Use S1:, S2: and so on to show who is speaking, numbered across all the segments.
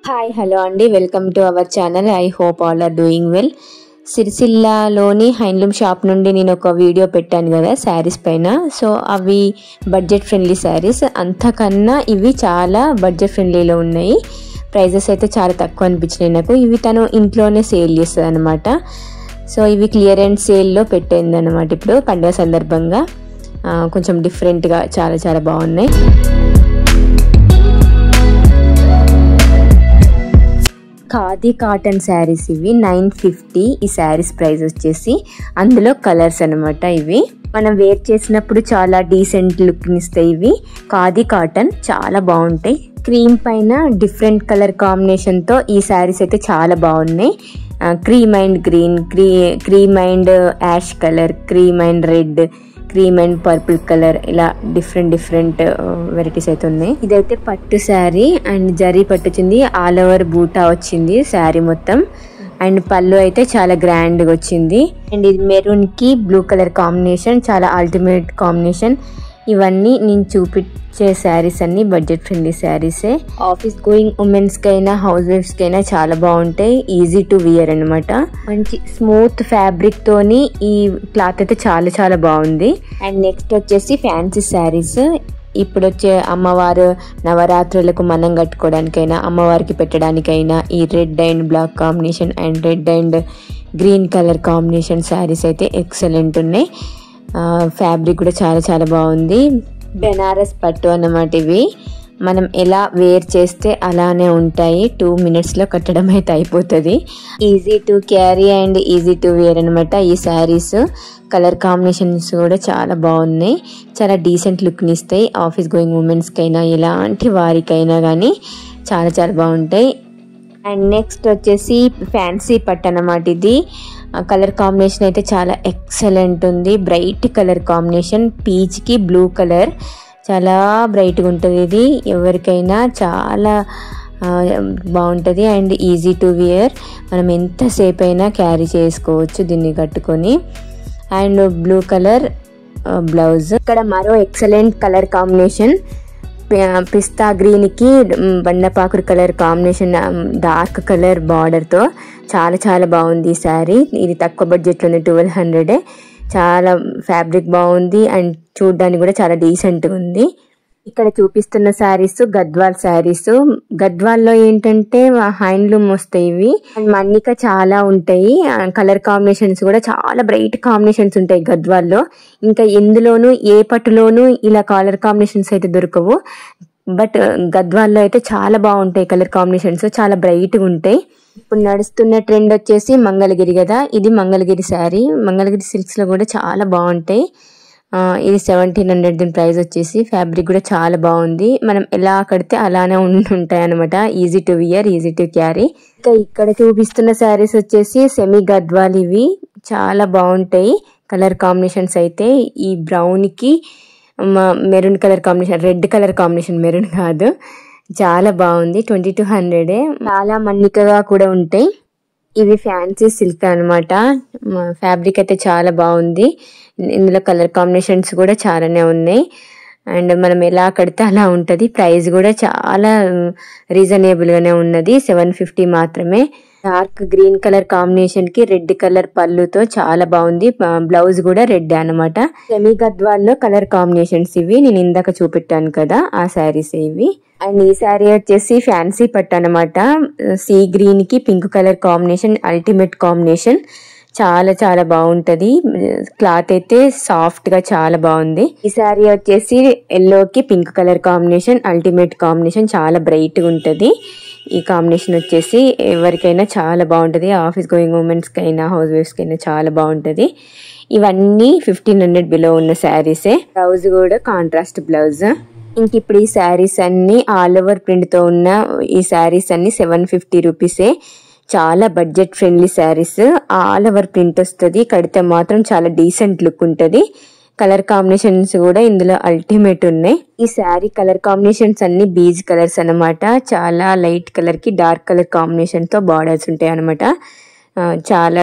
S1: Hi hello అండి, welcome to our channel. I hope all are doing well. సిరిసిల్లాలోని handloom shop నుండి నేను ఒక వీడియో పెట్టాను కదా శారీస్ పైన. సో అవి బడ్జెట్ ఫ్రెండ్లీ శారీస్, అంతకన్నా ఇవి చాలా బడ్జెట్ ఫ్రెండ్లీలో ఉన్నాయి. ప్రైజెస్ అయితే చాలా తక్కువ అనిపించినాయి నాకు. ఇవి తను ఇంట్లోనే సేల్ చేస్తుంది అనమాట. సో ఇవి క్లియరెన్స్ సేల్లో పెట్టింది అనమాట ఇప్పుడు పండుగ సందర్భంగా. కొంచెం డిఫరెంట్గా చాలా చాలా బాగున్నాయి. ఖాదీ కాటన్ శారీస్ ఇవి 950. ఈ శారీస్ ప్రైస్ వచ్చేసి, అందులో కలర్స్ అనమాట. ఇవి మనం వేర్ చేసినప్పుడు చాలా డీసెంట్ లుక్ ఇస్తాయి. ఇవి ఖాదీ కాటన్ చాలా బాగుంటాయి. క్రీమ్ పైన డిఫరెంట్ కలర్ కాంబినేషన్తో ఈ శారీస్ అయితే చాలా బాగున్నాయి. Cream and green, cream and ash colour, cream and red, cream and purple colour, ఇలా డిఫరెంట్ వెరైటీస్ అయితే ఉన్నాయి. ఇదైతే పట్టు శారీ అండ్ జరీ పట్టు వచ్చింది, ఆల్ ఓవర్ బూటా వచ్చింది శారీ మొత్తం. అండ్ పళ్ళు అయితే చాలా గ్రాండ్గా వచ్చింది. అండ్ ఇది మెరూన్ కి బ్లూ కలర్ కాంబినేషన్, చాలా అల్టిమేట్ కాంబినేషన్. ఇవన్నీ నేను చూపించే శారీస్ అన్ని బడ్జెట్ ఫ్రెండ్లీ శారీసే. ఆఫీస్ గోయింగ్ ఉమెన్స్ కైనా హౌస్ వైఫ్స్ కైనా చాలా బాగుంటాయి. ఈజీ టు వియర్ అనమాట. మంచి స్మూత్ ఫ్యాబ్రిక్ తోని ఈ క్లాత్ అయితే చాలా చాలా బాగుంది. అండ్ నెక్స్ట్ వచ్చేసి ఫ్యాన్సీ శారీస్. ఇప్పుడు వచ్చే అమ్మవారు నవరాత్రులకు మనం కట్టుకోవడానికైనా, అమ్మవారికి పెట్టడానికైనా ఈ red and black combination and red and green colour combination saris అయితే ఎక్సలెంట్ ఉన్నాయి. ఫ్యాబ్రిక్ కూడా చాలా చాలా బాగుంది. బెనారస్ పట్టు అన్నమాట. ఇవి మనం ఎలా వేర్ చేస్తే అలానే ఉంటాయి. 2 minutesలో కట్టడం అయితే అయిపోతుంది. Easy to carry and easy to wear అనమాట ఈ శారీస్. కలర్ కాంబినేషన్స్ కూడా చాలా బాగున్నాయి. చాలా డీసెంట్ లుక్ని ఇస్తాయి. ఆఫీస్ గోయింగ్ ఉమెన్స్కైనా ఎలాంటి వారికైనా కానీ చాలా చాలా బాగుంటాయి. అండ్ నెక్స్ట్ వచ్చేసి ఫ్యాన్సీ పట్టు అన్నమాట. ఇది కలర్ కాంబినేషన్ అయితే చాలా ఎక్సలెంట్ ఉంది. బ్రైట్ కలర్ కాంబినేషన్, పీచ్కి బ్లూ కలర్, చాలా బ్రైట్గా ఉంటుంది. ఇది ఎవరికైనా చాలా బాగుంటుంది అండ్ ఈజీ టు వియర్. మనం ఎంతసేపు అయినా క్యారీ చేసుకోవచ్చు దీన్ని కట్టుకొని. And blue colour blouse. ఇక్కడ మరో ఎక్సలెంట్ కలర్ కాంబినేషన్, పిస్తా గ్రీన్కి బండపాకుడు కలర్ కాంబినేషన్, డార్క్ కలర్ బార్డర్తో చాలా చాలా బాగుంది ఈ శారీ. ఇది తక్కువ బడ్జెట్లో ఉంది, 1200. చాలా ఫ్యాబ్రిక్ బాగుంది అండ్ చూడడానికి కూడా చాలా డీసెంట్గా ఉంది. ఇక్కడ చూపిస్తున్న శారీస్ గద్వాల్ శారీస్. గద్వాల్లో ఏంటంటే హ్యాండ్లూమ్ వస్తాయి ఇవి. అండ్ మన్నిక చాలా ఉంటాయి. కలర్ కాంబినేషన్స్ కూడా చాలా బ్రైట్ కాంబినేషన్స్ ఉంటాయి గద్వాల్లో. ఇంకా ఎందులోనూ ఏ పట్టులోనూ ఇలా కలర్ కాంబినేషన్స్ అయితే దొరకవు. బట్ గద్వాల్లో అయితే చాలా బాగుంటాయి కలర్ కాంబినేషన్స్, చాలా బ్రైట్గా ఉంటాయి. ఇప్పుడు నడుస్తున్న ట్రెండ్ వచ్చేసి మంగళగిరి కదా. ఇది మంగళగిరి శారీ. మంగళగిరి సిల్క్స్లో కూడా చాలా బాగుంటాయి. ఇది 1700. దీని ప్రైస్ వచ్చేసి. ఫ్యాబ్రిక్ కూడా చాలా బాగుంది. మనం ఎలా కడితే అలానే ఉంటాయి అనమాట. Easy to wear, easy to carry. ఇంకా ఇక్కడ చూపిస్తున్న శారీస్ వచ్చేసి సెమీ గద్వాల్. ఇవి చాలా బాగుంటాయి కలర్ కాంబినేషన్స్ అయితే. ఈ బ్రౌన్కి maroon colour combination, red colour combination, maroon కాదు, చాలా బాగుంది. 2200. చాలా మన్నికగా కూడా ఉంటాయి. ఇవి ఫ్యాన్సీ సిల్క్ అనమాట. ఫ్యాబ్రిక్ అయితే చాలా బాగుంది. ఇందులో కలర్ కాంబినేషన్స్ కూడా చాలానే ఉన్నాయి. అండ్ మనం ఎలా కడితే అలా ఉంటుంది. ప్రైస్ కూడా చాలా రీజనబుల్గానే ఉన్నది, 750 మాత్రమే. డార్క్ గ్రీన్ కలర్ కాంబినేషన్ కి రెడ్ కలర్ పళ్ళుతో చాలా బాగుంది. బ్లౌజ్ కూడా రెడ్ అనమాట. సెమీ గద్వాల్లో కలర్ కాంబినేషన్స్ ఇవి. నేను ఇందాక చూపెట్టాను కదా ఆ శారీస్ ఇవి. అండ్ ఈ శారీ వచ్చేసి ఫ్యాన్సీ పట్టు అనమాట. సీ గ్రీన్ కి pink colour combination, ultimate combination. చాలా చాలా బాగుంటది. క్లాత్ అయితే సాఫ్ట్ గా చాలా బాగుంది. ఈ శారీ వచ్చేసి ఎల్లోకి pink colour combination, ultimate combination, చాలా బ్రైట్ గా ఉంటది. ఈ కాంబినేషన్ వచ్చేసి ఎవరికైనా చాలా బాగుంటది. ఆఫీస్ గోయింగ్ ఉమెన్స్ కైనా హౌస్ వైఫ్స్ కైనా చాలా బాగుంటది. ఇవన్నీ 1500 బిలో ఉన్న శారీసే. బ్లౌజ్ కూడా కాంట్రాస్ట్ బ్లౌజ్. ఇంక ఇప్పుడు ఈ శారీస్ అన్ని ఆల్ ఓవర్ ప్రింట్ తో ఉన్న ఈ శారీస్ అన్ని 750 రూపీసే. చాలా budget friendly saris. All over print వస్తుంది. కడితే మాత్రం చాలా డీసెంట్ లుక్ ఉంటుంది. కలర్ కాంబినేషన్స్ కూడా ఇందులో అల్టిమేట్ ఉన్నాయి. ఈ శారీ కలర్ కాంబినేషన్స్ అన్ని బీజ్ కలర్స్ అనమాట. చాలా లైట్ కలర్ కి డార్క్ కలర్ కాంబినేషన్ తో బార్డర్స్ ఉంటాయి అనమాట. చాలా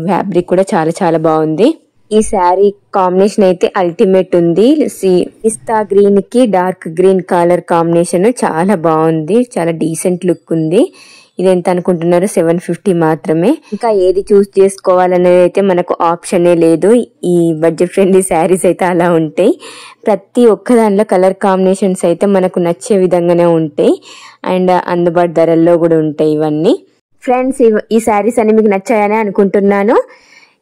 S1: ఫ్యాబ్రిక్ కూడా చాలా చాలా బాగుంది. ఈ శారీ కాంబినేషన్ అయితే అల్టిమేట్ ఉంది. పిస్తా గ్రీన్ కి డార్క్ గ్రీన్ కలర్ కాంబినేషన్ చాలా బాగుంది. చాలా డీసెంట్ లుక్ ఉంది. ఇది ఎంత అనుకుంటున్నారు? 750 మాత్రమే. ఇంకా ఏది చూస్ చేసుకోవాలనేది అయితే మనకు ఆప్షనే లేదు. ఈ బడ్జెట్ ఫ్రెండ్లీ శారీస్ అయితే అలా ఉంటాయి. ప్రతి ఒక్క దానిలో కలర్ కాంబినేషన్స్ అయితే మనకు నచ్చే విధంగానే ఉంటాయి అండ్ అందుబాటు ధరల్లో కూడా ఉంటాయి ఇవన్నీ. ఫ్రెండ్స్, ఈ శారీస్ అన్ని మీకు నచ్చాయని అనుకుంటున్నాను.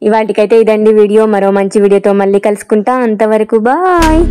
S1: ఇవాటికైతే ఇదండి వీడియో. మరో మంచి వీడియోతో మళ్ళీ కలుసుకుంటా. అంతవరకు బాయ్.